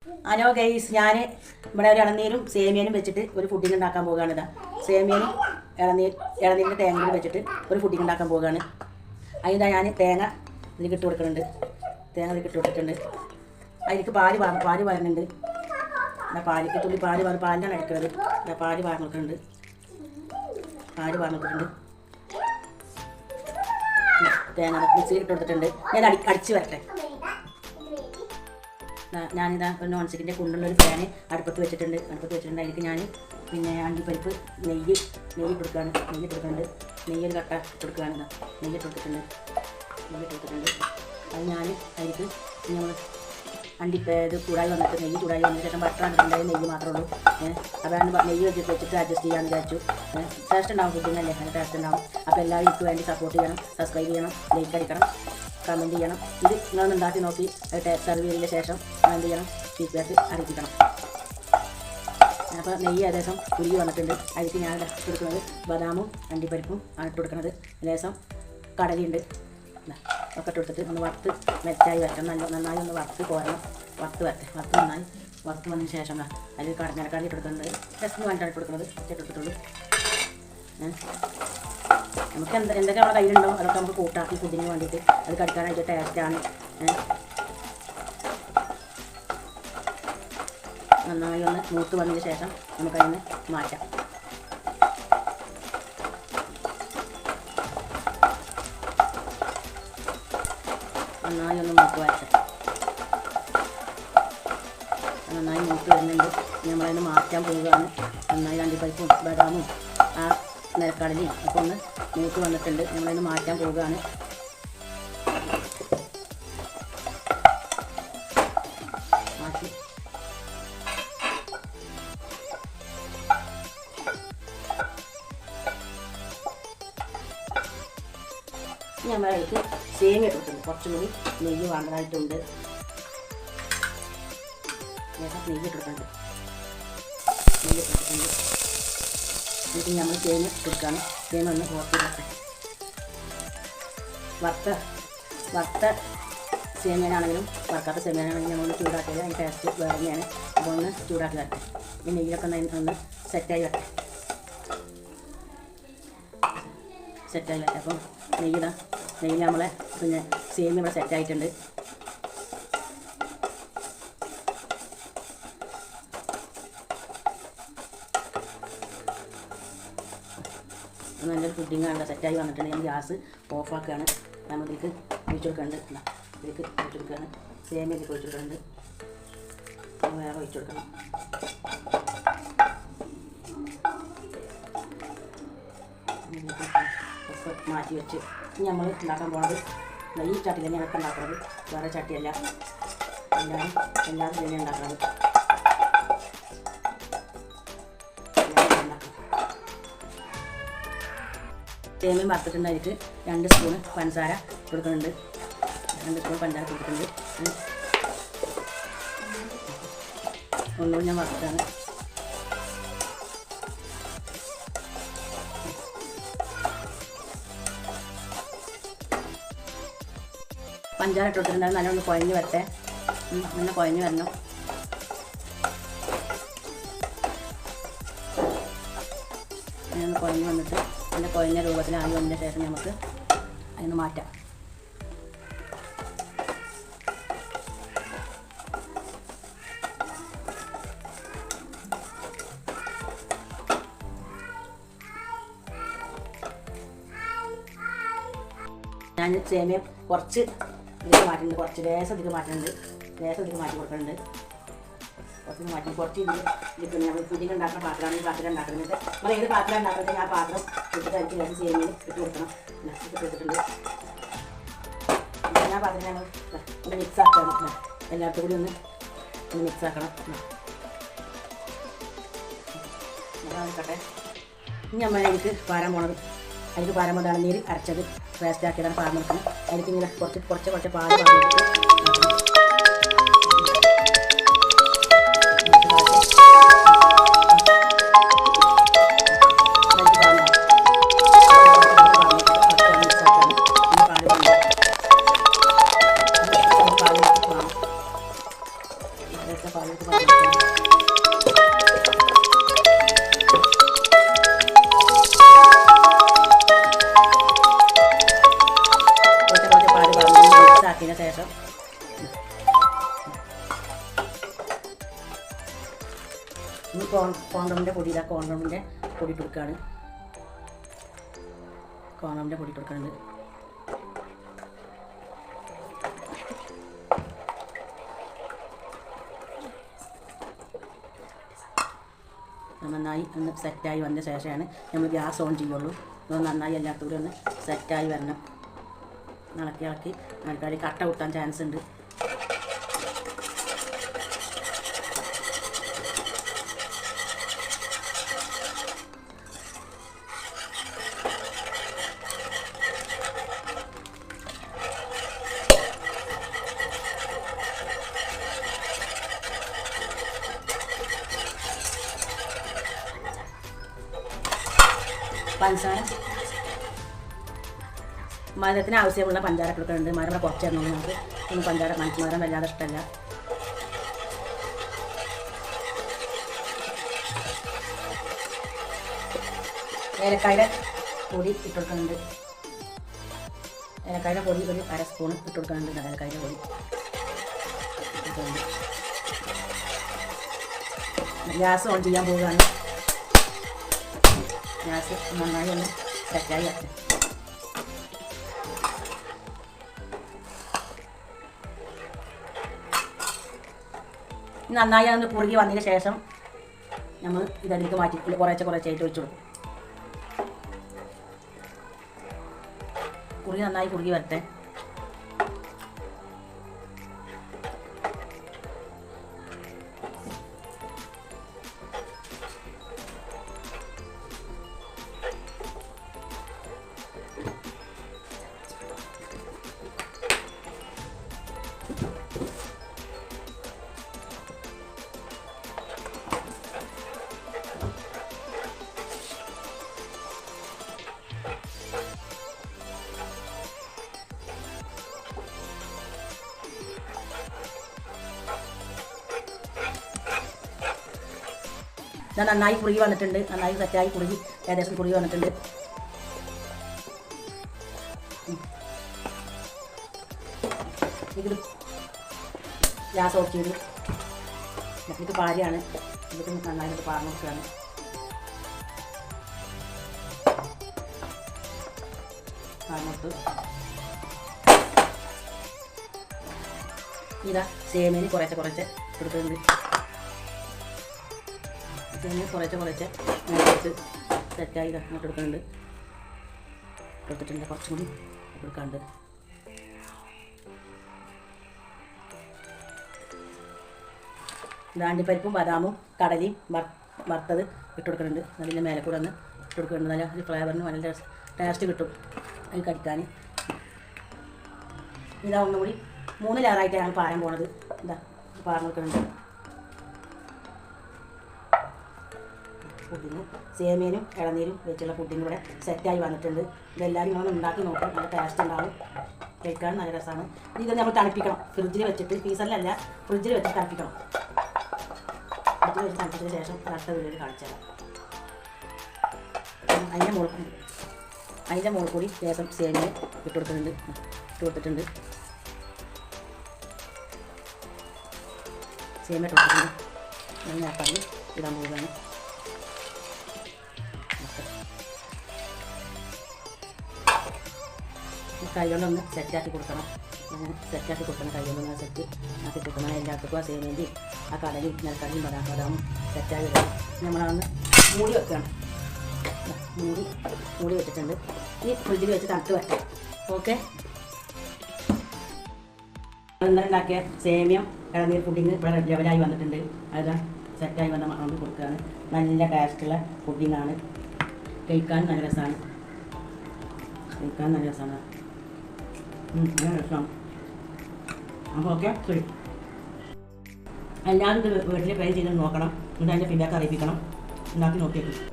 Hello guys, ഞാൻ ഇവിടെ ഒരു ഇളനീരും സേമിയനും വെച്ചിട്ട് ഒരു ഫുഡിങ് ഉണ്ടാക്കാൻ പോകുകയാണ്. ഇതാ സേമിയനും ഇളനീരിൻ്റെ തേങ്ങയും വെച്ചിട്ട് ഒരു ഫുഡിങ് ഉണ്ടാക്കാൻ പോകുകയാണ്. അതിൻ്റെ ഞാൻ തേങ്ങ ഇതിലേക്ക് ഇട്ട് കൊടുക്കുന്നുണ്ട്. തേങ്ങ ഇതിലേക്ക് ഇട്ട് കൊടുത്തിട്ടുണ്ട്. അതിലേക്ക് പാല് വരുന്നുണ്ട്. എന്താ പാലിക്ക് തുള്ളി പാലിനാണ് അടിക്കുന്നത്. എന്താ പാല് കൊടുക്കുന്നുണ്ട്. തേങ്ങ മിക്സിയിൽ ഇട്ട് കൊടുത്തിട്ടുണ്ട്. ഞാൻ അടിച്ച് വരട്ടെ. ഞാനിതാ ഒരു നോൺ സ്റ്റിക്കിൻ്റെ കുണ്ടുള്ളൊരു പാന് അടുപ്പത്ത് വെച്ചിട്ടുണ്ട്. അതിലേക്ക് ഞാൻ പിന്നെ അണ്ടിപ്പരിപ്പ് നെയ്യ് കൊടുക്കുകയാണ്. നെയ്യ് ഒരു കട്ട കൊടുക്കുകയാണ്. നെയ്യ് കൊടുത്തിട്ടുണ്ട്. അത് ഞാൻ അതിലേക്ക് നമ്മൾ ഇത് ചൂടായി വന്നിട്ട് ശേഷം ബട്ടർ ഇട്ടിട്ടുണ്ടായി നെയ്യ് മാത്രമേ ഉള്ളൂ. അതാണ് നെയ്യ് വെച്ചിട്ട് അഡ്ജസ്റ്റ് ചെയ്യാമെന്ന് വിചാരിച്ചു. ടേസ്റ്റ് ഉണ്ടാവും, ഫുഡിങ് അല്ലേ, അതിന് ടേസ്റ്റ് ഉണ്ടാവും. അപ്പോൾ എല്ലാവരും എനിക്ക് വേണ്ടി സപ്പോർട്ട് ചെയ്യണം, സബ്സ്ക്രൈബ് ചെയ്യണം, ലൈക്ക് അടിക്കണം, കമൻറ്റ് ചെയ്യണം. ഇത് നിങ്ങളൊന്ന് ഉണ്ടാക്കി നോക്കി സെർവ് ചെയ്തതിന് ശേഷം കമൻറ്റ് ചെയ്യണം, ഫീഡ്ബാക്ക് അറിയിക്കണം. അപ്പോൾ നെയ്യ് ഏകദേശം ഉരുകി വന്നിട്ടുണ്ട്. അതിലേക്ക് ഞാൻ ഇട്ട് കൊടുക്കുന്നത് ബദാമും അണ്ടിപ്പരിപ്പും ആണ് ഇട്ട് കൊടുക്കുന്നത്. ലേശം കടലയുണ്ട് ഒക്കെ ഇട്ട് ഒന്ന് വറുത്ത് മെറ്റായി വരട്ടെ. നന്നായി ഒന്ന് വറുത്ത് കോരണം. വറുത്ത് നന്നായി വറുത്ത് വന്നതിന് ശേഷം അതിൽ കടഞ്ഞിറക്കാടി ഇട്ട് കൊടുക്കുന്നത്. ജസ്റ്റ് വേണ്ടിയിട്ടാണ് ഇട്ട് കൊടുക്കുന്നത്. ഇട്ടിട്ടുള്ളൂ. നമുക്ക് എന്തൊക്കെ നമ്മുടെ കയ്യിലുണ്ടോ അതൊക്കെ നമുക്ക് കൂട്ടാക്കി ഫുഡിന് വേണ്ടിയിട്ട് അത് കടിക്കാനായിട്ട് ടേസ്റ്റാണ്. നന്നായി ഒന്ന് മൂത്ത് വന്നതിന് ശേഷം നമുക്കതിന് മാറ്റാം. നന്നായി ഒന്ന് മൂത്ത് വരട്ടെ. നന്നായി മൂത്ത് വരുന്നുണ്ട്. നമ്മളതിന് മാറ്റാൻ പോവുകയാണ്. നന്നായി അണ്ടിപ്പരിപ്പും ബദാമും ആ നിലക്കടലയും ഒക്കെ ഒന്ന് മൂത്ത് വന്നിട്ടുണ്ട്. നമ്മളതിന് മാറ്റാൻ പോവുകയാണ്. മാറ്റി നമ്മളതിലേക്ക് സേമിയ ഇട്ടിട്ടുണ്ട്. കുറച്ചും കൂടി നെയ്യ് വേണ്ടതായിട്ടുണ്ട്. നെയ്യ് ഇട്ടിട്ടുണ്ട്. എന്നിട്ട് നമ്മൾ സേമിയ കൊടുക്കുകയാണ്. സേമിയ ഒന്ന് ഓർത്തിടട്ടെ. വറുത്ത സേമിയനാണെങ്കിലും വറുക്കാത്ത സേമിയനാണെങ്കിലും നമ്മൾ ചൂടാക്കിയത് അതിന് ടേസ്റ്റ് വേറെ തന്നെയാണ്. അപ്പോൾ ഒന്ന് ചൂടാക്കി വരട്ടെ. ഈ നെയ്യൊക്കെ ഒന്ന് സെറ്റായി വരട്ടെ. അപ്പം നെയ്യ് നമ്മളെ പിന്നെ സേമിയ ഇവിടെ സെറ്റായിട്ടുണ്ട്. നല്ലൊരു ഫുഡിങ്ങാണ്. സെറ്റായി വന്നിട്ടുണ്ട്. ഞാൻ ഗ്യാസ് ഓഫാക്കുകയാണ്. നമ്മളിലേക്ക് ഒഴിച്ചു കൊടുക്കുന്നുണ്ട്. ഇതിലേക്ക് ഒഴിച്ചു കൊടുക്കുകയാണ്. സേമിയയിലേക്ക് ഒഴിച്ചു കൊടുക്കുന്നുണ്ട്. വേറെ ഒഴിച്ചു കൊടുക്കണം. ഒക്കെ മാറ്റി വെച്ച് നമ്മൾ ഉണ്ടാക്കാൻ പോകുന്നത് ഈ ചട്ടി തന്നെയാണ് ഒക്കെ ഉണ്ടാക്കുന്നത്. വേറെ ചട്ടിയല്ല. എല്ലാവരും തന്നെ ഉണ്ടാക്കുന്നത്. സേമിയ വറുത്തിട്ടുണ്ടായിട്ട് 2 സ്പൂണ് പഞ്ചസാര കൊടുക്കുന്നുണ്ട്. 2 സ്പൂൺ പഞ്ചസാര കൊടുക്കുന്നുണ്ട്. ഒന്നുകൂടി ഞാൻ വറുത്താണ്. പഞ്ചസാര ഇട്ട് കൊടുത്തിട്ടുണ്ടായിരുന്നു. നല്ലൊന്ന് കുഴഞ്ഞ് വരട്ടെ. നല്ല കുഴഞ്ഞ് വരണം. അങ്ങനെ കുഴഞ്ഞ് വന്നിട്ട് അതിൻ്റെ കുഴഞ്ഞ രൂപത്തിലായി വന്നതിന് ശേഷം നമുക്ക് അതിന് മാറ്റാം. ഞാൻ സേമിയ കുറച്ച് ഇതിലേക്ക് മാറ്റുന്നുണ്ട്. കുറച്ച് ലേശം ഇതിലേക്ക് മാറ്റുന്നുണ്ട്. മാറ്റി കൊടുക്കുന്നുണ്ട്. കുറച്ച് ഇതിൽ നമ്മൾ പുഡിങ് ഉണ്ടാക്കുന്ന പാത്രമാണ്. ഈ പാത്രം ഉണ്ടാക്കുന്നത് നമ്മൾ ഏത് പാത്രം ഉണ്ടാക്കുന്നത് ആ പാത്രം ഇട്ടിട്ട് അതിന് ലേശം സേമിയയിൽ ഇട്ട് കൊടുക്കണം. ഇട്ടിട്ടുണ്ട്. ആ പാത്രം ഞങ്ങൾ ഒന്ന് മിക്സ് ആക്കണം. എല്ലായിടത്തും കൂടി ഒന്ന് മിക്സ് ആക്കണം. അതായിക്കോട്ടെ. ഇനി എനിക്ക് പാരാൻ പോണത് അതിലേക്ക് പാരമ്പതാണ് നീര് അരച്ചത് പേസ്റ്റ് ആക്കിയതാണ് പാൽ നിർക്കുന്നത്. അതിലേക്ക് ഇങ്ങനെ കുറച്ച് പാൽ കുറച്ച് പാലെടുത്ത് കുറച്ച് പാല് പറഞ്ഞ് മിക്സ് ആക്കിയതിന് ശേഷം ഇനി കോൺഡമിൻ്റെ പൊടി ഇതാ കോൺഡമിൻ്റെ പൊടി ഇട്ട് കൊടുക്കുകയാണ്. കോൺഡമിൻ്റെ പൊടി ഇട്ട് കൊടുക്കുന്നുണ്ട്. നന്നായി ഒന്ന് സെറ്റായി വന്ന ശേഷമാണ് നമ്മൾ ഗ്യാസ് ഓൺ ചെയ്യുള്ളൂ. അത് നന്നായി എല്ലായിടത്തും കൂടി ഒന്ന് സെറ്റായി വരണം. ഇളക്കി ഇളക്കി ആൾക്കാർ കട്ട കൂട്ടാൻ ചാൻസ് ഉണ്ട്. പഞ്ചസാര മധുരത്തിന് ആവശ്യമുള്ള പഞ്ചാര കൊടുക്കുന്നുണ്ട്. മരം ഇവിടെ കുറച്ച് തരണം. നമുക്ക് ഒന്നും പഞ്ചാര മരം വല്ലാതെ ഇഷ്ടമല്ല. ഏലക്കായുടെ പൊടി ഇട്ട് കൊടുക്കുന്നുണ്ട്. ഏലക്കായുടെ പൊടി ഒരു 1/2 സ്പൂൺ ഇട്ട് കൊടുക്കുന്നുണ്ട്. ഏലക്കായുടെ പൊടി ഗ്യാസ് ഓൺ ചെയ്യാൻ പോവുകയാണ്. ഗ്യാസ് നന്നായി ഒന്ന് സെറ്റായി വരട്ടെ. നന്നായി ഒന്ന് കുറുകി വന്നതിന് ശേഷം നമ്മൾ ഇതിലേക്ക് മാറ്റി കുറേശ്ശെ കുറേശ്ശായിട്ട് ഒഴിച്ചു കൊടുക്കും. നന്നായി കുറുകി വരട്ടെ. നന്നായി കുറുകി വന്നിട്ടുണ്ട്. നന്നായി സെറ്റായി കുറുകി ഏകദേശം കുറുകി വന്നിട്ടുണ്ട്. ഇത് ഗ്യാസ് ഓഫ് ചെയ്ത് ഇത് പാരിയാണ്. ഇതിട്ട് നന്നായിട്ട് പാർന്ന് വെക്കുകയാണ്. പാർന്നിട്ട് ഇതാ സേമിയന് കുറച്ച് കൊടുക്കുന്നുണ്ട്. സേമിയ കുറച്ച് ഇട്ട് സെറ്റായി ഇങ്ങോട്ട് എടുക്കുന്നുണ്ട്. കൊടുത്തിട്ടുണ്ട്. കുറച്ചും കൂടി കൊടുക്കാണ്ട് അണ്ടിപ്പരിപ്പും ബദാമും കടലയും വറുത്തത് ഇട്ട് കൊടുക്കുന്നുണ്ട്. അതിൻ്റെ മേലെ കൂടെ ഒന്ന് ഇട്ട് കൊടുക്കുന്നുണ്ട്. നല്ല ഒരു ഫ്ലേവറിന് നല്ല ടേസ്റ്റ് കിട്ടും അത് കടിക്കാൻ. ഇതാ ഒന്നുകൂടി 3 ലെയറായിട്ടാണ് പാരാൻ പോണത്. ഇതാ പാർന്ന് കൊടുക്കുന്നുണ്ട്. പുഡിങ് സേമിയനും ഇളനീരും വെച്ചുള്ള പുഡിങ് ഇവിടെ സെറ്റായി വന്നിട്ടുണ്ട്. ഇതെല്ലാവരും നമ്മൾ ഉണ്ടാക്കി നോക്കും. നല്ല ടേസ്റ്റ് ഉണ്ടാവും. കഴിക്കാൻ നല്ല രസമാണ്. ഇത് നമ്മൾ തണുപ്പിക്കണം. ഫ്രിഡ്ജിൽ വെച്ചിട്ട് ഫ്രീസറിലല്ല ഫ്രിഡ്ജിൽ വെച്ച് തണുപ്പിക്കണം. ഫ്രിഡ്ജിൽ വെച്ച് തണുപ്പിച്ചതിന് ശേഷം അടുത്ത വീഡിയോയിൽ കാണിച്ചാൽ അതിൻ്റെ മുകളിൽ കൂടി ശേഷം സേമിയ ഇട്ട് കൊടുത്തിട്ടുണ്ട്. സേമിയ ഇട്ട് കൊടുത്തിട്ടുണ്ട്. ഞാൻ പറഞ്ഞ് ഇടാൻ പോവുകയാണ്. കൈകൊണ്ടൊന്ന് സെറ്റാക്കി കൊടുക്കണം. അങ്ങനെ സെറ്റാക്കി കൊടുക്കണം. കൈകൊണ്ടൊന്ന് സെറ്റ് ആക്കി കൊടുക്കണം. എല്ലാവർക്കും ആ സേമിയൻ്റെയും ആ കടലും നെൽക്കടലും ബദാമും സെറ്റാക്കി കൊടുക്കണം. നമ്മളതൊന്ന് മൂടി വെക്കണം. മൂടി വെച്ചിട്ടുണ്ട്. ഇനി ഫ്രിഡ്ജിൽ വെച്ച് തണുത്ത് വെക്കാം. ഓക്കെ. ഇന്നലെ ഉണ്ടാക്കിയ സേമിയം ഇളനീർ പുഡിങ് ഇവിടെ ലെവലായി വന്നിട്ടുണ്ട്. അത് സെറ്റായി വന്ന മണം കൊടുക്കുകയാണ്. നല്ല ടേസ്റ്റുള്ള പുഡിങ്ങാണ്. കഴിക്കാൻ നല്ല രസമാണ്. നല്ല രസമാണ്. അപ്പോൾ ഓക്കെ ശരി. എല്ലാവരും ഇത് വീട്ടിൽ ട്രൈ ചെയ്ത് നോക്കണം. എന്നിട്ട് അതിൻ്റെ ഫീഡ്ബാക്ക് അറിയിപ്പിക്കണം. ഉണ്ടാക്കി നോക്കിയേക്കും.